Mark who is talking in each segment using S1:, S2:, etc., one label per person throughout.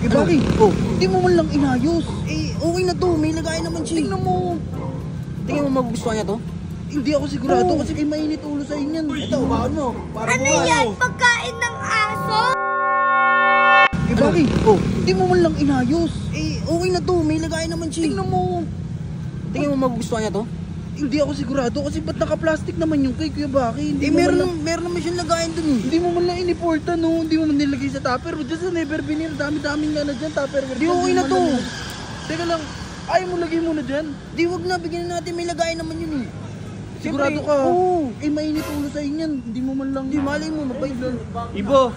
S1: Eh bakit? Oh, hindi mo man lang inayos. Eh, okay na to. May lagayan naman siya. Tingnan mo.
S2: Tingin mo magugustuhan niya to?
S1: Hindi ako sigurado kasi may mainit ulo sa inyan. Ito, baon mo. Para
S3: Ano yan? Pagkain ng aso?
S1: Eh bakit? Oh, hindi mo man lang inayos. Eh, okay na to. May lagayan naman siya. Tingnan mo.
S2: Tingin mo magugustuhan niya to?
S1: Hindi ako sigurado kasi ba't naka-plastic naman yung kay Kuya Baki? Hindi meron naman siyang lagayan dun eh. Hindi mo man lang iniporta no, hindi mo man nilagay sa tupperware. Diyan sa never binir, dami-daming nga na dyan, tupperware. Di okay na to. Teka lang, ayaw mo lagay muna dyan. Di wag na, bigyan natin, may lagayan naman yun eh. Sigurado ka? Oo. Eh mainit ulo sa inyan, hindi mo man lang. Di malay mo, mabait lang. Ibo,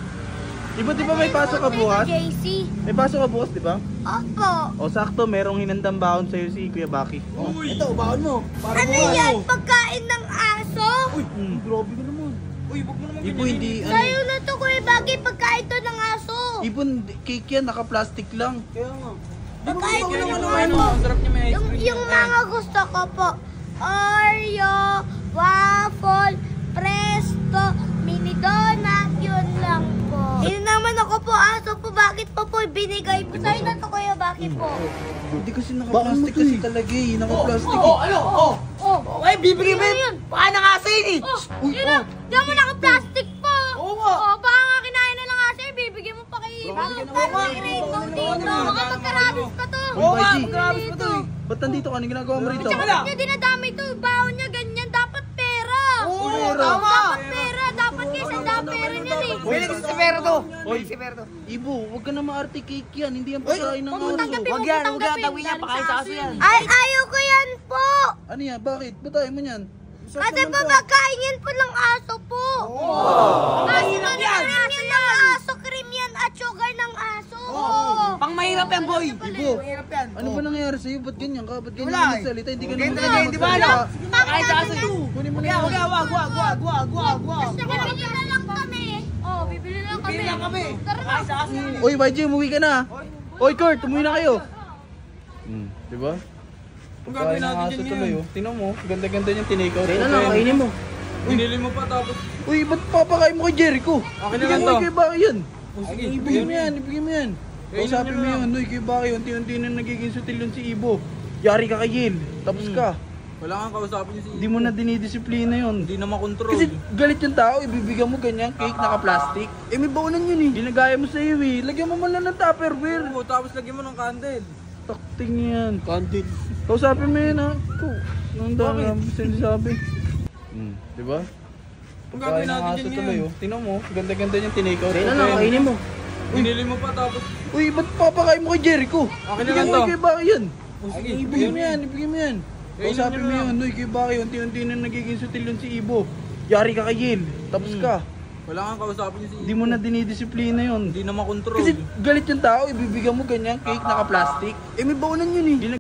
S1: di ba may pasok ka bukas?
S3: JC.
S1: May pasok ka bukas, di ba?
S3: Opo.
S1: O sakto, merong hinandang baon sa'yo si Kuya Baki. Ito, baon mo. Para
S3: Ano yan? Pagkain ng aso?
S1: Uy, grabe ka naman. Uy, wag mo naman
S2: Ibo, hindi
S3: Sa'yo na to, Kuya Baki, pagkain to ng aso.
S1: Ibon, cake yan, naka-plastic lang. Kaya nga.
S3: Pagkain to ng
S2: ano,
S3: aso.
S2: ang sarap niya may ice cream.
S3: Yung mga gusto ko po, Oreo, waffle, Presto, mini donut, yun lang po. Yun naman ako po, aso po, bakit po binigay po? Sa'yo na to, Kuya Baki po.
S1: Hindi kasi naka-plastic kasi talaga eh. Naka-plastic eh.
S2: Ay, bibigay mo yun! Baka nangasin eh!
S3: Oh, yun na, diyan mo naka-plastic po.
S2: Oo nga.
S3: Oh, baka nga kinain na lang aso, bibigyan mo pa kay Ibo. Pati rainbow dito, baka magkarabis pa to.
S1: Oo nga,
S3: Bigyan
S2: magkarabis pa to eh.
S1: Ba't nandito ka? Anong ginagawa mo rito?
S3: Tsaka ba't niya dinadami to? Baon niya ganyan, dapat pera.
S2: Oo, tama!
S3: Dapat pera, dapat kayo sa pera niyan eh.
S2: Pwede kasi si Pero to! Pwede si Pero to!
S1: Ibo, huwag ka na ma-arte cake yan. Hindi yan pagkain ng aso.
S2: Huwag yan, huwag yan! Tawin niya, pakain sa aso yan!
S3: Ay, ayaw ko yan po.
S1: Ano yan? Bakit? Ba't ayaw mo yan?
S3: Ate pa, magkain yan po ng aso po. Aso yan ng aso, cream yan at sugar ng aso.
S2: Pang mahirap yan, boy!
S1: Ibo,
S2: Mahirap yan!
S1: ano ba nangyayari sa'yo? Ba't ganyan ka? Ba't ganyan
S2: Wala
S1: ka
S2: eh.
S1: magsalita? Hindi ka
S2: Ganyan
S1: naman
S2: talaga, di ba ano? Pakain sa aso eh!
S1: Kunin mo
S2: Huwag
S1: na
S2: yan,
S1: yan.
S2: huwag yan! Wag!
S3: Basta bibili na lang kami. Oh, bibili na lang kami.
S2: Bibili lang kami!
S3: Tara na.
S2: Pakain sa aso yan!
S1: Oy, YG, umuwi ka na. Oy, Kurt, umuwi na kayo. Di ba?
S2: Kung gagawin natin
S1: aso
S2: dyan
S1: tuloy,
S2: yan.
S1: oh. Tingnan mo, ganda-ganda niyang tinake out.
S2: Kaya na lang, kainin mo!
S4: Binili mo pa tapos.
S1: Uy, ba't papakain mo kay Jericho?
S4: Akin na lang to.
S1: Kay Baki yan.
S4: Sige,
S1: Ibigay mo yan, ibigay mo yan.
S4: Kainin
S1: Kausapin
S4: nyo
S1: mo
S4: na.
S1: yun, Uy, kay Baki, unti-unti na nagiging sutil yun si Ibo. Yari ka kay Yel, tapos ka.
S4: Wala kang kausapin niya si
S1: Hindi mo na dinidisiplina yun.
S4: Hindi na makontrol.
S1: Kasi galit yung tao, ibibigyan mo ganyan, cake naka-plastic. Eh may baunan yun eh. Ginagaya mo sa iyo eh. Lagyan mo man lang ng tupperware.
S4: Oo, tapos lagyan mo ng candle.
S1: Takting yan.
S2: Content!
S1: Kausapin mo yun ha. Ikaw, nang dami sinasabi. Diba?
S4: Kung gagawin natin dyan
S1: tuloy
S4: yan.
S1: oh. Tingnan mo, ganda-ganda niyang tinake out.
S2: Kaya na lang, kainin mo!
S4: Binili mo pa tapos.
S1: Uy, ba't papakain mo kay Jericho?
S4: Akin na
S1: Ibigay
S4: lang
S1: mo
S4: to.
S1: kay Baki yan.
S4: Sige,
S1: Ibigay mo yan, ibigay mo yan.
S4: Kainin
S1: Kausapin
S4: nyo
S1: mo
S4: na.
S1: yun, Uy, kay Baki, unti-unti na nagiging sutil yun si Ibo. Yari ka kay Yel, tapos ka.
S4: Wala kang kausapin niya si
S1: Hindi mo na dinidisiplina yun.
S4: Hindi na makontrol.
S1: Kasi galit yung tao, ibibigyan mo ganyan, cake naka-plastic. Eh may baunan yun eh.